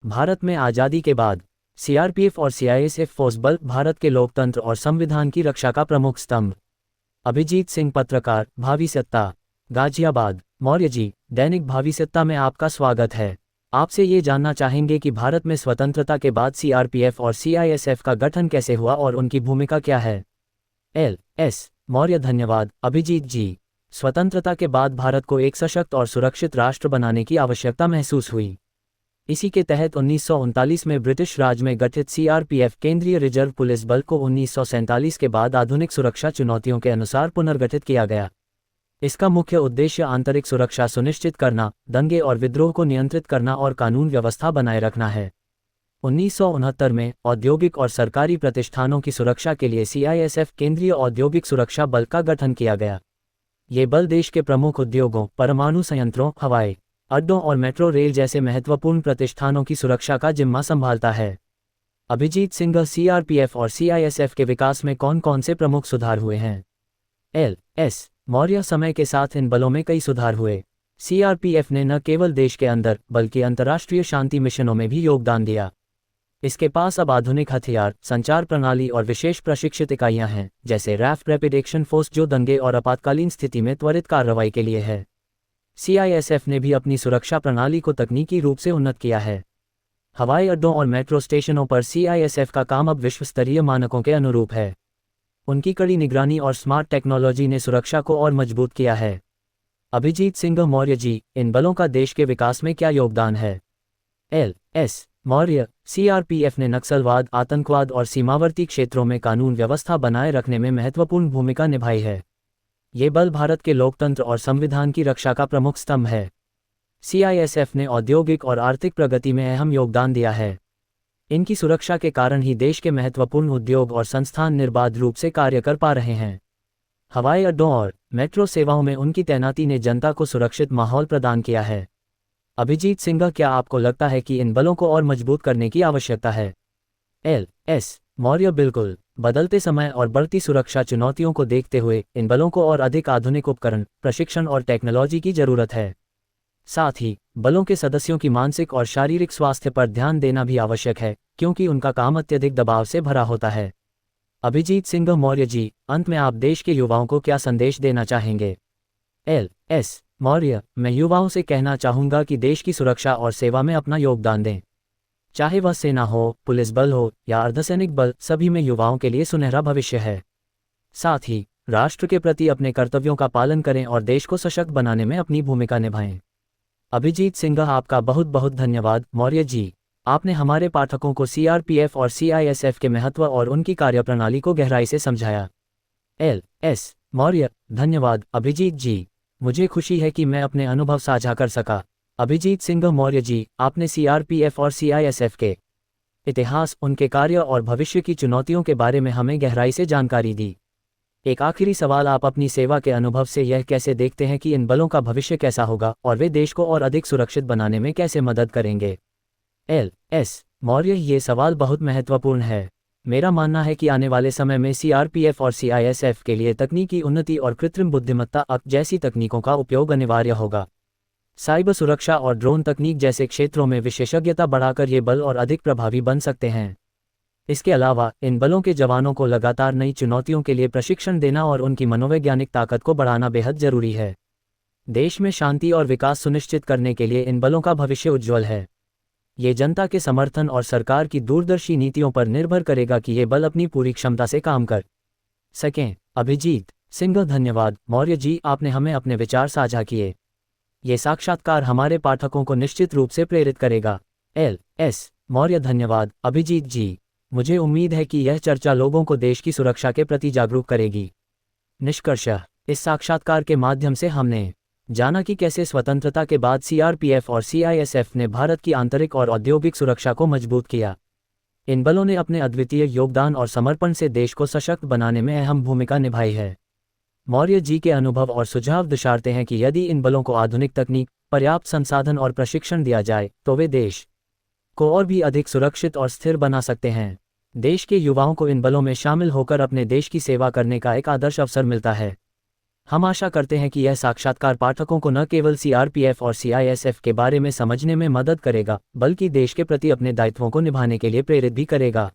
भारत में आज़ादी के बाद सीआरपीएफ और सीआईएसएफ फौज बल भारत के लोकतंत्र और संविधान की रक्षा का प्रमुख स्तंभ। अभिजीत सिंह, पत्रकार, भावी सत्ता, गाजियाबाद। मौर्य जी, दैनिक भावी सत्ता में आपका स्वागत है। आपसे ये जानना चाहेंगे कि भारत में स्वतंत्रता के बाद सीआरपीएफ और सीआईएसएफ का गठन कैसे हुआ और उनकी भूमिका क्या है। एल.एस. मौर्य, धन्यवाद अभिजीत जी। स्वतंत्रता के बाद भारत को एक सशक्त और सुरक्षित राष्ट्र बनाने की आवश्यकता महसूस हुई। इसी के तहत 1939 में ब्रिटिश राज में गठित सीआरपीएफ केंद्रीय रिजर्व पुलिस बल को 1947 के बाद आधुनिक सुरक्षा चुनौतियों के अनुसार पुनर्गठित किया गया। इसका मुख्य उद्देश्य आंतरिक सुरक्षा सुनिश्चित करना, दंगे और विद्रोह को नियंत्रित करना और कानून व्यवस्था बनाए रखना है। 1969 में औद्योगिक और सरकारी प्रतिष्ठानों की सुरक्षा के लिए सीआईएसएफ केंद्रीय औद्योगिक सुरक्षा बल का गठन किया गया। ये बल देश के प्रमुख उद्योगों, परमाणु संयंत्रों, हवाई अड्डों और मेट्रो रेल जैसे महत्वपूर्ण प्रतिष्ठानों की सुरक्षा का जिम्मा संभालता है। अभिजीत सिंह, सीआरपीएफ और सीआईएसएफ के विकास में कौन कौन से प्रमुख सुधार हुए हैं। एल.एस. मौर्य, समय के साथ इन बलों में कई सुधार हुए। सीआरपीएफ ने न केवल देश के अंदर बल्कि अंतर्राष्ट्रीय शांति मिशनों में भी योगदान दिया। इसके पास अब आधुनिक हथियार, संचार प्रणाली और विशेष प्रशिक्षित इकाइयां हैं, जैसे रैपिड एक्शन फोर्स जो दंगे और आपातकालीन स्थिति में त्वरित कार्रवाई के लिए है। सीआईएसएफ ने भी अपनी सुरक्षा प्रणाली को तकनीकी रूप से उन्नत किया है। हवाई अड्डों और मेट्रो स्टेशनों पर सीआईएसएफ का काम अब विश्व स्तरीय मानकों के अनुरूप है। उनकी कड़ी निगरानी और स्मार्ट टेक्नोलॉजी ने सुरक्षा को और मजबूत किया है। अभिजीत सिंह मौर्य जी, इन बलों का देश के विकास में क्या योगदान है। एल.एस. मौर्य, सीआरपीएफ ने नक्सलवाद, आतंकवाद और सीमावर्ती क्षेत्रों में कानून व्यवस्था बनाए रखने में महत्वपूर्ण भूमिका निभाई है। ये बल भारत के लोकतंत्र और संविधान की रक्षा का प्रमुख स्तंभ है। सीआईएसएफ ने औद्योगिक और आर्थिक प्रगति में अहम योगदान दिया है। इनकी सुरक्षा के कारण ही देश के महत्वपूर्ण उद्योग और संस्थान निर्बाध रूप से कार्य कर पा रहे हैं। हवाई अड्डों और मेट्रो सेवाओं में उनकी तैनाती ने जनता को सुरक्षित माहौल प्रदान किया है। अभिजीत सिंह, क्या आपको लगता है कि इन बलों को और मजबूत करने की आवश्यकता है। एल.एस. मौर्य, बिल्कुल। बदलते समय और बढ़ती सुरक्षा चुनौतियों को देखते हुए इन बलों को और अधिक आधुनिक उपकरण, प्रशिक्षण और टेक्नोलॉजी की जरूरत है। साथ ही बलों के सदस्यों की मानसिक और शारीरिक स्वास्थ्य पर ध्यान देना भी आवश्यक है, क्योंकि उनका काम अत्यधिक दबाव से भरा होता है। अभिजीत सिंह मौर्य जी, अंत में आप देश के युवाओं को क्या संदेश देना चाहेंगे। एल.एस. मौर्य, मैं युवाओं से कहना चाहूँगा कि देश की सुरक्षा और सेवा में अपना योगदान दें। चाहे वह सेना हो, पुलिस बल हो या अर्धसैनिक बल, सभी में युवाओं के लिए सुनहरा भविष्य है। साथ ही राष्ट्र के प्रति अपने कर्तव्यों का पालन करें और देश को सशक्त बनाने में अपनी भूमिका निभाएं। अभिजीत सिंह, आपका बहुत बहुत धन्यवाद मौर्य जी। आपने हमारे पाठकों को सीआरपीएफ और सीआईएसएफ के महत्व और उनकी कार्यप्रणाली को गहराई से समझाया। एल.एस. मौर्य, धन्यवाद अभिजीत जी। मुझे खुशी है कि मैं अपने अनुभव साझा कर सका। अभिजीत सिंह मौर्य जी, आपने सीआरपीएफ और सीआईएसएफ के इतिहास, उनके कार्य और भविष्य की चुनौतियों के बारे में हमें गहराई से जानकारी दी। एक आखिरी सवाल, आप अपनी सेवा के अनुभव से यह कैसे देखते हैं कि इन बलों का भविष्य कैसा होगा और वे देश को और अधिक सुरक्षित बनाने में कैसे मदद करेंगे। एल.एस. मौर्य, ये सवाल बहुत महत्वपूर्ण है। मेरा मानना है कि आने वाले समय में सीआरपीएफ और सीआईएसएफ के लिए तकनीकी उन्नति और कृत्रिम बुद्धिमत्ता जैसी तकनीकों का उपयोग अनिवार्य होगा। साइबर सुरक्षा और ड्रोन तकनीक जैसे क्षेत्रों में विशेषज्ञता बढ़ाकर ये बल और अधिक प्रभावी बन सकते हैं। इसके अलावा इन बलों के जवानों को लगातार नई चुनौतियों के लिए प्रशिक्षण देना और उनकी मनोवैज्ञानिक ताकत को बढ़ाना बेहद जरूरी है। देश में शांति और विकास सुनिश्चित करने के लिए इन बलों का भविष्य उज्ज्वल है। ये जनता के समर्थन और सरकार की दूरदर्शी नीतियों पर निर्भर करेगा कि ये बल अपनी पूरी क्षमता से काम कर सकें। अभिजीत सिंह, धन्यवाद मौर्य जी, आपने हमें अपने विचार साझा किए। ये साक्षात्कार हमारे पाठकों को निश्चित रूप से प्रेरित करेगा। एल.एस. मौर्य, धन्यवाद अभिजीत जी। मुझे उम्मीद है कि यह चर्चा लोगों को देश की सुरक्षा के प्रति जागरूक करेगी। निष्कर्षः, इस साक्षात्कार के माध्यम से हमने जाना कि कैसे स्वतंत्रता के बाद सीआरपीएफ और सीआईएसएफ ने भारत की आंतरिक और औद्योगिक सुरक्षा को मजबूत किया। इन बलों ने अपने अद्वितीय योगदान और समर्पण से देश को सशक्त बनाने में अहम भूमिका निभाई है। मौर्य जी के अनुभव और सुझाव दर्शाते हैं कि यदि इन बलों को आधुनिक तकनीक, पर्याप्त संसाधन और प्रशिक्षण दिया जाए तो वे देश को और भी अधिक सुरक्षित और स्थिर बना सकते हैं। देश के युवाओं को इन बलों में शामिल होकर अपने देश की सेवा करने का एक आदर्श अवसर मिलता है। हम आशा करते हैं कि यह साक्षात्कार पाठकों को न केवल सीआरपीएफ और सीआईएसएफ के बारे में समझने में मदद करेगा, बल्कि देश के प्रति अपने दायित्वों को निभाने के लिए प्रेरित भी करेगा।